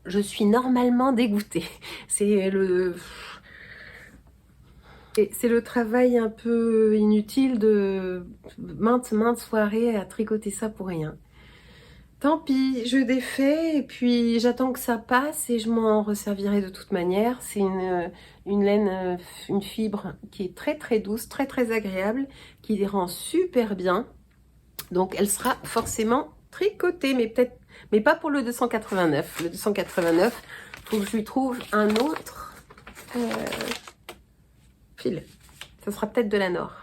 Je suis normalement dégoûtée. C'est le travail un peu inutile de maintes soirées à tricoter ça pour rien. Tant pis, je défais et puis j'attends que ça passe et je m'en resservirai de toute manière. C'est une laine, une fibre qui est très douce, très agréable, qui les rend super bien. Donc elle sera forcément tricotée, mais pas pour le 289. Le 289, il faut que je lui trouve un autre fil. Ça sera peut-être de la Nord.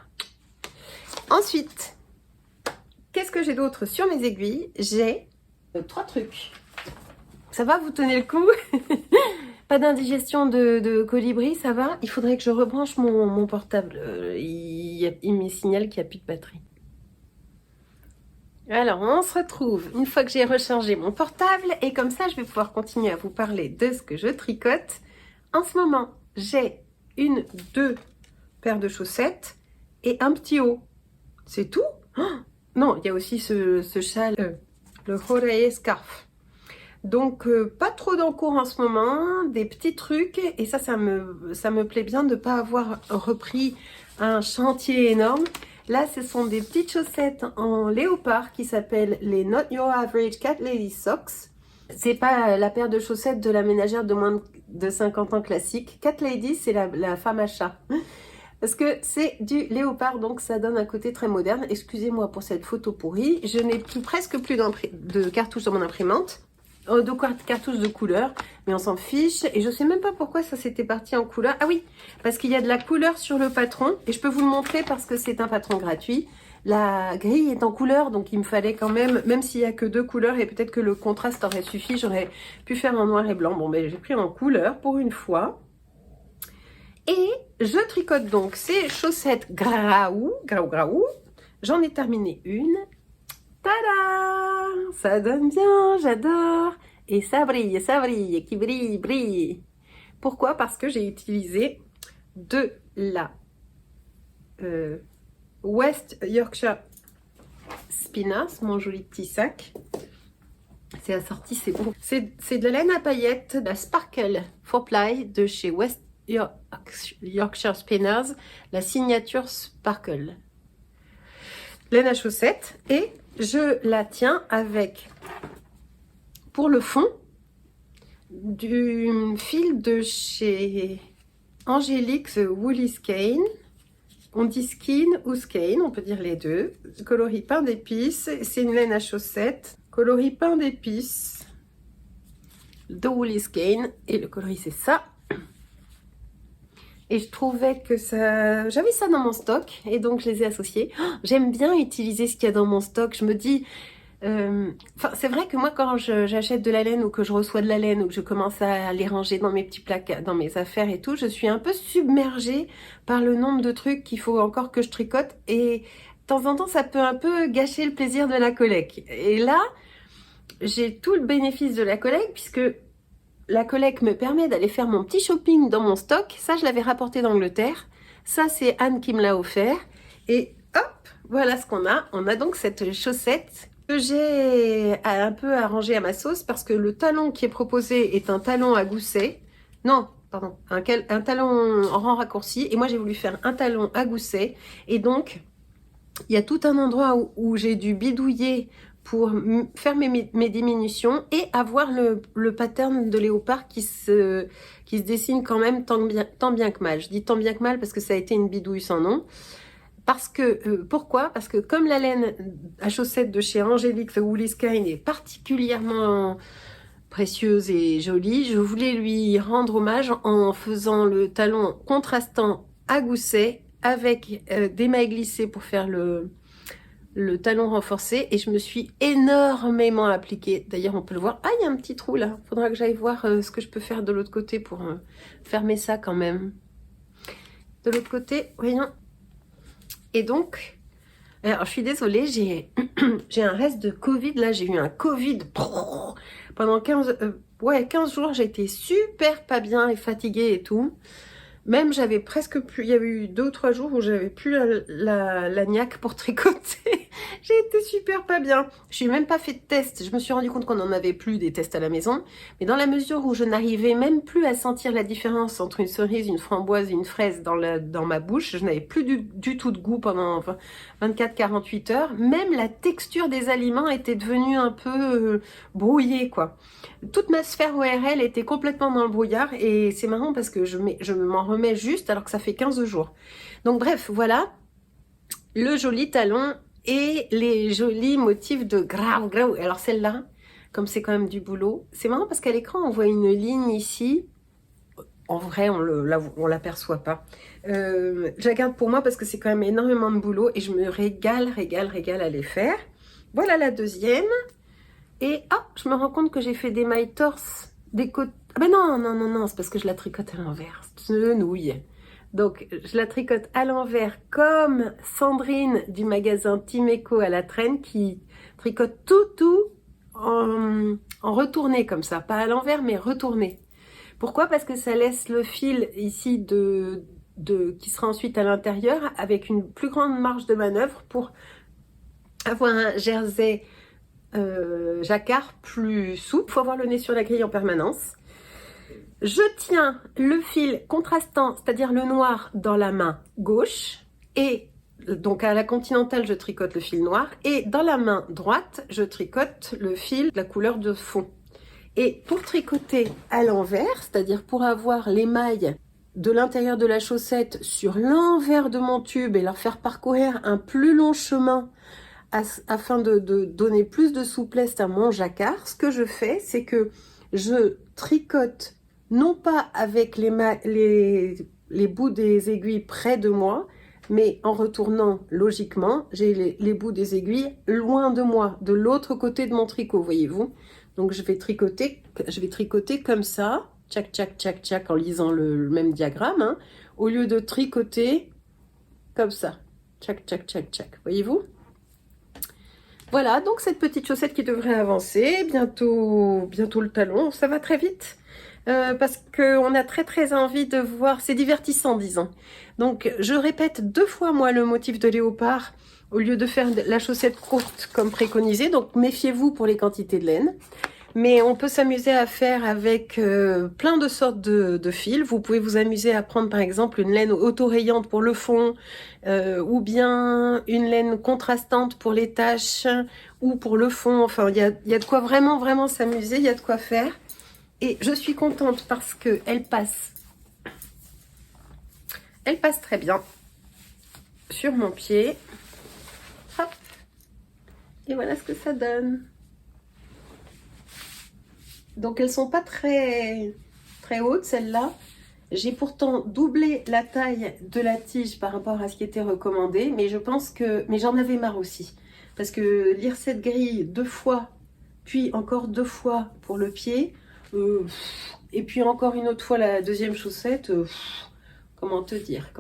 Ensuite, qu'est-ce que j'ai d'autre sur mes aiguilles? J'ai 3 trucs. Ça va, vous tenez le coup? Pas d'indigestion de colibri, ça va? Il faudrait que je rebranche mon portable. Il me signale qu'il n'y a plus de batterie. Alors, on se retrouve une fois que j'ai rechargé mon portable et comme ça, je vais pouvoir continuer à vous parler de ce que je tricote. En ce moment, j'ai 2 paires de chaussettes et un petit haut. C'est tout? Oh non, il y a aussi ce châle, le Horae Scarf. Donc, pas trop d'encours en ce moment, des petits trucs. Et ça me plaît bien de ne pas avoir repris un chantier énorme. Là, ce sont des petites chaussettes en léopard qui s'appellent les Not Your Average Cat Lady Socks. C'est pas la paire de chaussettes de la ménagère de moins de 50 ans classique. Cat Lady, c'est la femme à chat. Parce que c'est du léopard, donc ça donne un côté très moderne. Excusez-moi pour cette photo pourrie. Je n'ai presque plus de cartouches dans mon imprimante. De cartouches de couleur, mais on s'en fiche. Et je sais même pas pourquoi ça s'était parti en couleur. Ah oui, parce qu'il y a de la couleur sur le patron. Et je peux vous le montrer parce que c'est un patron gratuit. La grille est en couleur, donc il me fallait quand même s'il y a que 2 couleurs, et peut-être que le contraste aurait suffi, j'aurais pu faire en noir et blanc. Bon, ben j'ai pris en couleur pour une fois. Et je tricote donc ces chaussettes graou. J'en ai terminé une. Tada! Ça donne bien, j'adore. Et ça brille, qui brille. Pourquoi? Parce que j'ai utilisé de la West Yorkshire Spinners, mon joli petit sac. C'est assorti, c'est beau. C'est de la laine à paillettes, la Sparkle 4ply de chez West Yorkshire Spinners, la signature Sparkle. Laine à chaussettes, et je la tiens avec, pour le fond, du fil de chez Angélique The Woolly Skein. On dit skin ou skein, on peut dire les deux. Coloris pain d'épices, c'est une laine à chaussettes. Coloris pain d'épices de Woolly Skein, et le coloris c'est ça. Et je trouvais que ça... J'avais ça dans mon stock, et donc je les ai associés. Oh, j'aime bien utiliser ce qu'il y a dans mon stock. Je me dis... c'est vrai que moi, quand j'achète de la laine, ou que je reçois de la laine, ou que je commence à les ranger dans mes petits placards, dans mes affaires et tout, je suis un peu submergée par le nombre de trucs qu'il faut encore que je tricote. Et de temps en temps, ça peut un peu gâcher le plaisir de la collecte. Et là, j'ai tout le bénéfice de la collecte, puisque la collecte me permet d'aller faire mon petit shopping dans mon stock. Ça, je l'avais rapporté d'Angleterre. Ça, c'est Anne qui me l'a offert. Et hop, voilà ce qu'on a. On a donc cette chaussette que j'ai un peu arrangé à ma sauce, parce que le talon qui est proposé est un talon à gousset. Non, pardon, un talon en rang raccourci. Et moi, j'ai voulu faire un talon à gousset. Et donc, il y a tout un endroit où j'ai dû bidouiller pour faire mes diminutions et avoir le pattern de léopard qui se dessine quand même tant bien que mal. Je dis tant bien que mal parce que ça a été une bidouille sans nom. Parce que, pourquoi? Parce que comme la laine à chaussettes de chez Angélique The Woolly Skein est particulièrement précieuse et jolie, je voulais lui rendre hommage en faisant le talon contrastant à gousset avec des mailles glissées pour faire le talon renforcé, et je me suis énormément appliquée. D'ailleurs, on peut le voir. Ah, il y a un petit trou là. Il faudra que j'aille voir ce que je peux faire de l'autre côté pour fermer ça quand même. De l'autre côté, voyons. Et donc, alors je suis désolée, j'ai un reste de Covid. Là, j'ai eu un Covid pendant 15 jours. J'ai été super pas bien et fatiguée et tout. Même j'avais presque plus, il y a eu 2 ou 3 jours où j'avais plus la niaque pour tricoter. J'ai été super pas bien. Je suis même pas fait de test. Je me suis rendu compte qu'on n'en avait plus des tests à la maison. Mais dans la mesure où je n'arrivais même plus à sentir la différence entre une cerise, une framboise et une fraise dans ma bouche, je n'avais plus du tout de goût pendant 24-48 heures. Même la texture des aliments était devenue un peu brouillée, quoi. Toute ma sphère ORL était complètement dans le brouillard, et c'est marrant parce que je m'en remets juste alors que ça fait 15 jours. Donc bref, voilà le joli talon et les jolis motifs de grau. Alors celle-là, comme c'est quand même du boulot, c'est marrant parce qu'à l'écran on voit une ligne ici. En vrai, on l'aperçoit pas. Je la garde pour moi parce que c'est quand même énormément de boulot et je me régale à les faire. Voilà la deuxième. Et je me rends compte que j'ai fait des mailles torse, des côtés. Ah ben non, c'est parce que je la tricote à l'envers. Je nouille. Donc, je la tricote à l'envers comme Sandrine du magasin Timeco à la Traîne qui tricote tout en retourné comme ça. Pas à l'envers, mais retourné. Pourquoi? Parce que ça laisse le fil ici qui sera ensuite à l'intérieur avec une plus grande marge de manœuvre pour avoir un jersey jacquard plus souple. Il faut avoir le nez sur la grille en permanence. Je tiens le fil contrastant, c'est-à-dire le noir, dans la main gauche, et donc à la continentale je tricote le fil noir, et dans la main droite je tricote le fil de la couleur de fond. Et pour tricoter à l'envers, c'est-à-dire pour avoir les mailles de l'intérieur de la chaussette sur l'envers de mon tube et leur faire parcourir un plus long chemin afin de donner plus de souplesse à mon jacquard, ce que je fais, c'est que je tricote non pas avec les bouts des aiguilles près de moi, mais en retournant logiquement, j'ai les bouts des aiguilles loin de moi, de l'autre côté de mon tricot, voyez-vous. Donc je vais tricoter comme ça, tchac, tchac, tchac, tchac, en lisant le même diagramme, hein, au lieu de tricoter comme ça, tchac, tchac, tchac, tchac, voyez-vous. Voilà, donc cette petite chaussette qui devrait avancer, bientôt le talon, ça va très vite. Parce qu'on a très envie de voir, c'est divertissant disons. Donc je répète 2 fois moi le motif de léopard au lieu de faire la chaussette courte comme préconisé. Donc méfiez-vous pour les quantités de laine. Mais on peut s'amuser à faire avec plein de sortes de fils. Vous pouvez vous amuser à prendre par exemple une laine auto-rayante pour le fond, ou bien une laine contrastante pour les taches, ou pour le fond. Enfin, il y a de quoi vraiment, vraiment s'amuser, il y a de quoi faire. Et je suis contente parce qu'elle passe. Elle passe très bien sur mon pied. Hop. Et voilà ce que ça donne. Donc elles sont pas très hautes celles-là. J'ai pourtant doublé la taille de la tige par rapport à ce qui était recommandé, mais je pense que j'en avais marre aussi parce que lire cette grille 2 fois, puis encore 2 fois pour le pied, et puis encore une autre fois la deuxième chaussette. Comment te dire?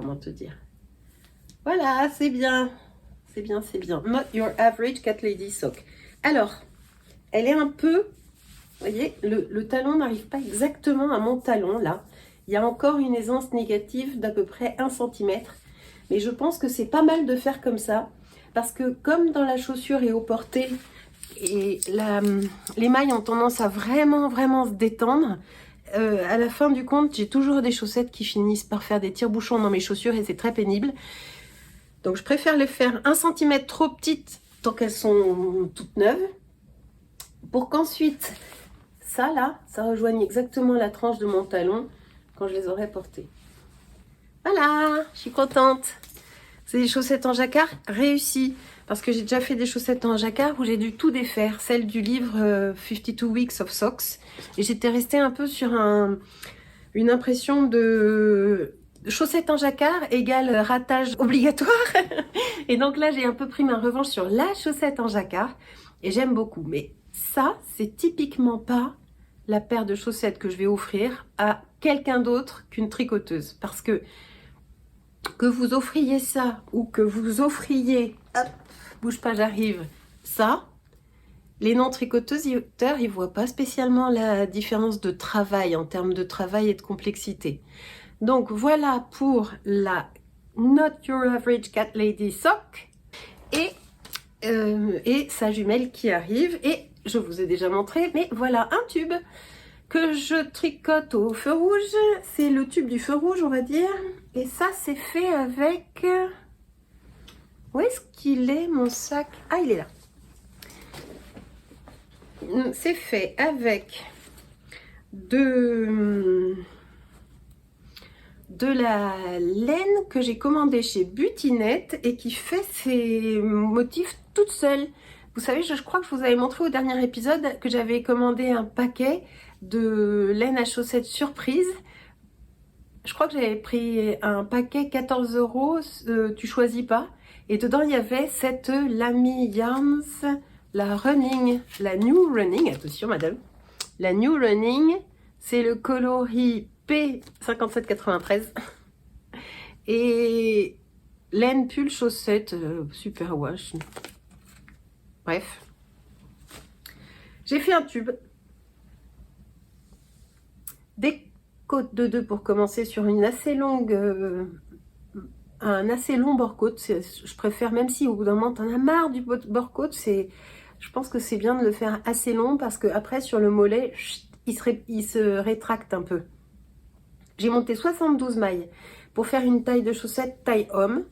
Voilà, c'est bien, c'est bien, c'est bien. Not your average cat lady sock. Alors, elle est un peu. Vous voyez, le talon n'arrive pas exactement à mon talon, là. Il y a encore une aisance négative d'à peu près 1 cm. Mais je pense que c'est pas mal de faire comme ça. Parce que comme dans la chaussure et au porté, et les mailles ont tendance à vraiment, vraiment se détendre, à la fin du compte, j'ai toujours des chaussettes qui finissent par faire des tire-bouchons dans mes chaussures et c'est très pénible. Donc je préfère les faire 1 cm trop petites tant qu'elles sont toutes neuves. Pour qu'ensuite... ça là, ça rejoigne exactement la tranche de mon talon quand je les aurai portées. Voilà, je suis contente. C'est des chaussettes en jacquard réussies. Parce que j'ai déjà fait des chaussettes en jacquard où j'ai dû tout défaire. Celle du livre 52 Weeks of Socks. Et j'étais restée un peu sur une impression de chaussettes en jacquard égale ratage obligatoire. Et donc là, j'ai un peu pris ma revanche sur la chaussette en jacquard. Et j'aime beaucoup. Mais ça, c'est typiquement pas la paire de chaussettes que je vais offrir à quelqu'un d'autre qu'une tricoteuse. Parce que vous offriez ça ou que vous offriez, hop, bouge pas, j'arrive, ça, les non-tricoteuses, ils voient pas spécialement la différence de travail en termes de travail et de complexité. Donc voilà pour la Not Your Average Cat Lady Sock et sa jumelle qui arrive. Et je vous ai déjà montré, mais voilà un tube que je tricote au feu rouge. C'est le tube du feu rouge, on va dire. Et ça, c'est fait avec... Où est-ce qu'il est, mon sac? Ah, il est là. C'est fait avec de la laine que j'ai commandée chez Butinette et qui fait ses motifs toute seule. Vous savez, je crois que je vous avais montré au dernier épisode que j'avais commandé un paquet de laine à chaussettes surprise. Je crois que j'avais pris un paquet 14 €, tu choisis pas. Et dedans, il y avait cette Lamy Yarns, la Running, la New Running, attention madame. La New Running, c'est le coloris P5793. Et laine pull chaussette, super wash. Bref. J'ai fait un tube. Des côtes de 2 pour commencer sur une assez longue, un assez long bord-côte. Je préfère, même si au bout d'un moment t'en as marre du bord-côte, je pense que c'est bien de le faire assez long parce que après sur le mollet, il se rétracte un peu. J'ai monté 72 mailles pour faire une taille de chaussette taille homme.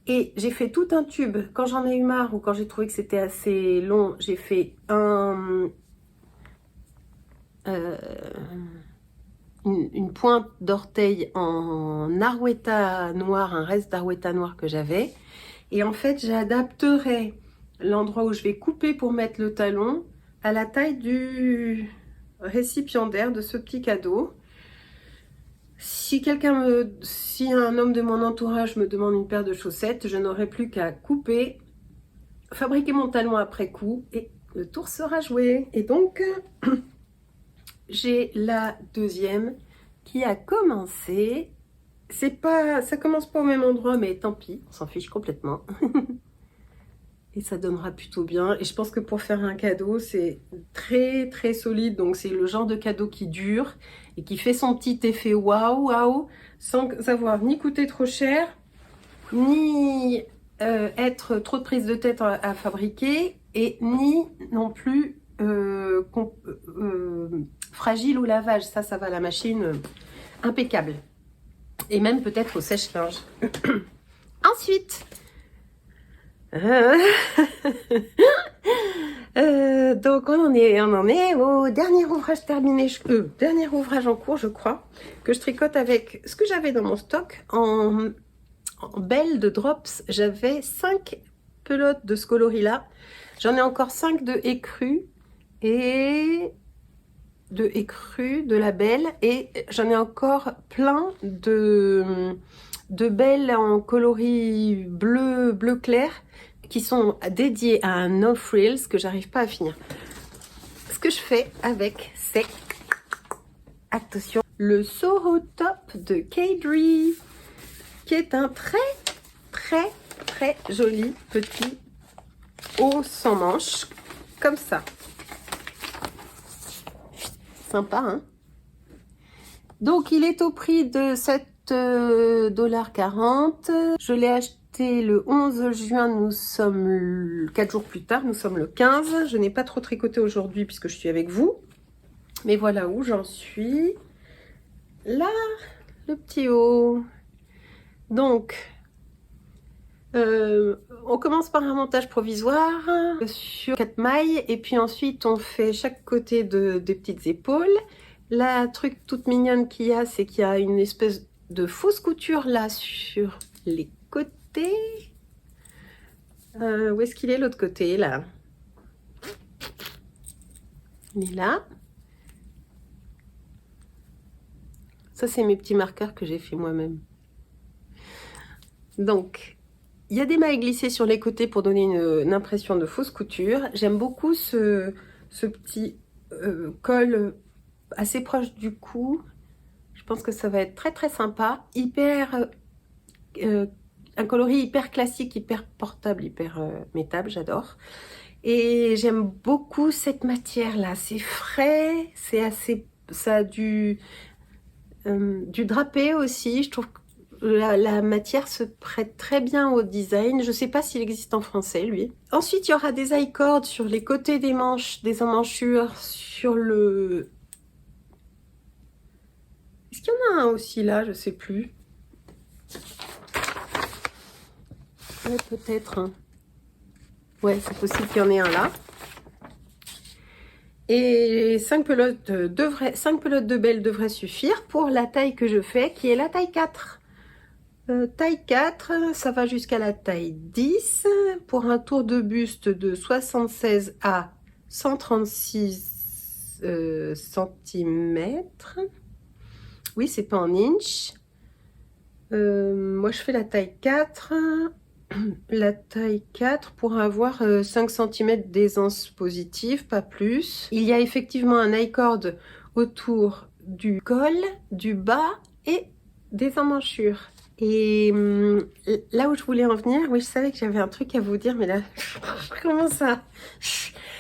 Et j'ai fait tout un tube. Quand j'en ai eu marre ou quand j'ai trouvé que c'était assez long, j'ai fait une pointe d'orteil en arwetta noir, un reste d'arwetta noir que j'avais. Et en fait, j'adapterai l'endroit où je vais couper pour mettre le talon à la taille du récipiendaire de ce petit cadeau. Si un homme de mon entourage me demande une paire de chaussettes, je n'aurai plus qu'à couper, fabriquer mon talon après coup et le tour sera joué. Et donc, j'ai la deuxième qui a commencé. Ça commence pas au même endroit, mais tant pis, on s'en fiche complètement. Et ça donnera plutôt bien. Et je pense que pour faire un cadeau, c'est très très solide. Donc c'est le genre de cadeau qui dure et qui fait son petit effet waouh waouh, sans avoir ni coûté trop cher, ni être trop de prise de tête à fabriquer et ni non plus fragile au lavage. Ça va à la machine, impeccable. Et même peut-être au sèche-linge. Ensuite, donc on en est au dernier ouvrage terminé, dernier ouvrage en cours je crois, que je tricote avec ce que j'avais dans mon stock en belle de drops. J'avais 5 pelotes de ce coloris-là. J'en ai encore 5 de écru et de la belle, et j'en ai encore plein de belles en coloris bleu clair qui sont dédiés à un no frills que j'arrive pas à finir. Ce que je fais avec, c'est attention, le Soho Top de Kadri, qui est un très joli petit haut sans manches, comme ça. Sympa, hein? Donc, il est au prix de 7,40 $. Je l'ai acheté le 11 juin, nous sommes 4 jours plus tard, nous sommes le 15. Je n'ai pas trop tricoté aujourd'hui puisque je suis avec vous. Mais voilà où j'en suis. Là, le petit haut. Donc, on commence par un montage provisoire sur 4 mailles et puis ensuite on fait chaque côté des petites épaules. La truc toute mignonne qu'il y a, c'est qu'il y a une espèce de fausse couture là sur les côtés. Où est-ce qu'il est l'autre côté là? Il est là. Ça c'est mes petits marqueurs que j'ai fait moi-même. Donc, il y a des mailles glissées sur les côtés pour donner une impression de fausse couture. J'aime beaucoup ce petit col assez proche du cou. Je pense que ça va être très sympa. Un coloris hyper classique, hyper portable, hyper métable, j'adore. Et j'aime beaucoup cette matière là. C'est frais, ça a du drapé aussi. Je trouve que la matière se prête très bien au design. Je ne sais pas s'il existe en français, lui. Ensuite, il y aura des I-cords sur les côtés des manches, des emmanchures, sur le... Est-ce qu'il y en a un aussi là? Je ne sais plus. Ouais, peut-être. Hein. Ouais, c'est possible qu'il y en ait un là. Et 5 pelotes de belles devraient suffire pour la taille que je fais, qui est la taille 4. Taille 4, ça va jusqu'à la taille 10 pour un tour de buste de 76 à 136 cm. Oui, c'est pas en inch. Moi, je fais la taille 4. La taille 4 pour avoir 5 cm d'aisance positive, pas plus. Il y a effectivement un I-cord autour du col, du bas et des emmanchures. Et là où je voulais en venir, oui, je savais que j'avais un truc à vous dire, mais là, comment ça?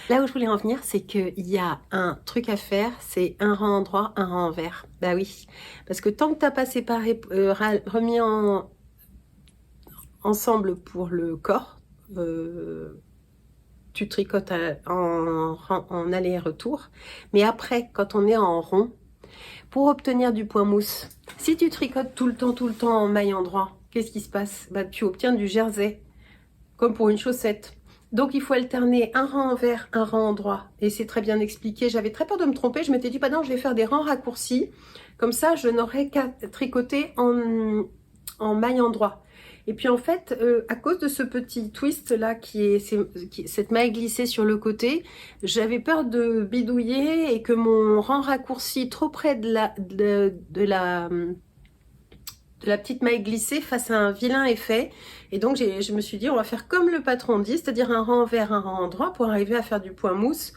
Là où je voulais en venir, c'est qu'il y a un truc à faire, c'est un rang en droit, un rang envers. Bah oui, parce que tant que t'as pas séparé, remis ensemble pour le corps, tu tricotes en aller-retour. Mais après, quand on est en rond, pour obtenir du point mousse, si tu tricotes tout le temps en maille endroit, qu'est-ce qui se passe? Bah, tu obtiens du jersey, comme pour une chaussette. Donc il faut alterner un rang envers, un rang endroit. Et c'est très bien expliqué. J'avais très peur de me tromper. Je m'étais dit, bah non, je vais faire des rangs raccourcis. Comme ça, je n'aurai qu'à tricoter en maille endroit. Et puis en fait, à cause de ce petit twist là, cette maille glissée sur le côté, j'avais peur de bidouiller et que mon rang raccourci trop près de la petite maille glissée fasse un vilain effet. Et donc je me suis dit, on va faire comme le patron dit, c'est-à-dire un rang envers, un rang endroit pour arriver à faire du point mousse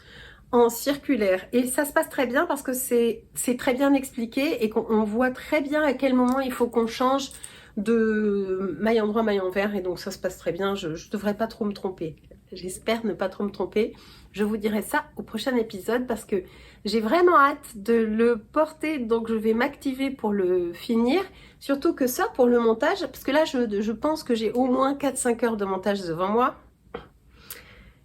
en circulaire. Et ça se passe très bien parce que c'est très bien expliqué et qu'on voit très bien à quel moment il faut qu'on change de maille endroit, maille envers, et donc ça se passe très bien. Je devrais pas trop me tromper. J'espère ne pas trop me tromper. Je vous dirai ça au prochain épisode parce que j'ai vraiment hâte de le porter, donc je vais m'activer pour le finir. Surtout que ça, pour le montage, parce que là, je pense que j'ai au moins 4-5 heures de montage devant moi.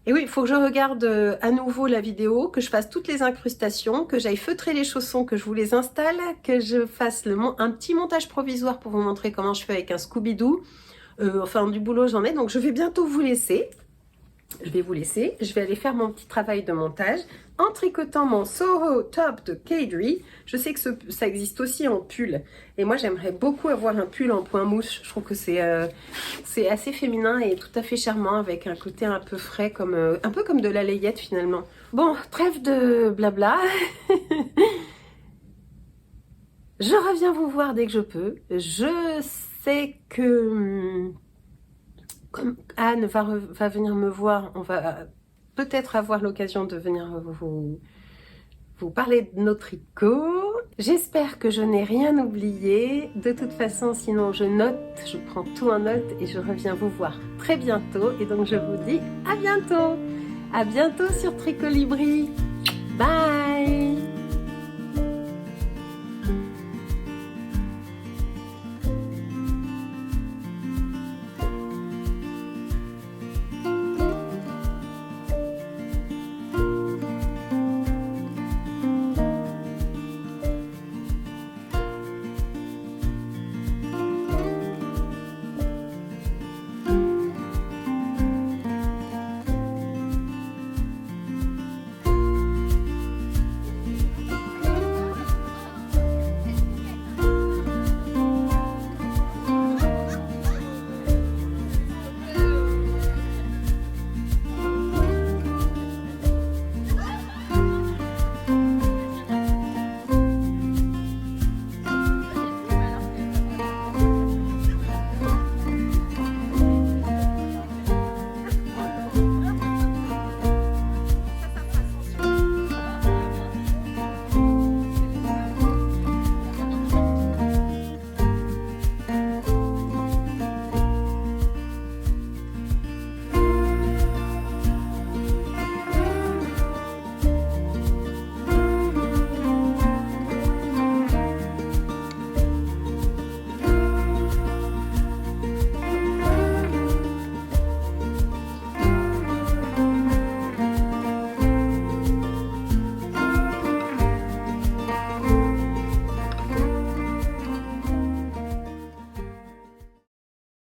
Et oui, il faut que je regarde à nouveau la vidéo, que je fasse toutes les incrustations, que j'aille feutrer les chaussons, que je vous les installe, que je fasse un petit montage provisoire pour vous montrer comment je fais avec un Scooby-Doo. Enfin, du boulot, j'en ai, donc je vais bientôt vous laisser. Je vais aller faire mon petit travail de montage en tricotant mon Soho Top de Kadri. Je sais que ça existe aussi en pull et moi j'aimerais beaucoup avoir un pull en point mousse. Je trouve que c'est assez féminin et tout à fait charmant avec un côté un peu frais, un peu comme de la layette finalement. Bon, trêve de blabla. Je reviens vous voir dès que je peux. Je sais que comme Anne va venir me voir, on va peut-être avoir l'occasion de venir vous parler de nos tricots. J'espère que je n'ai rien oublié. De toute façon, sinon je note, je prends tout en note et je reviens vous voir très bientôt. Et donc je vous dis à bientôt. À bientôt sur Tricolibri. Bye.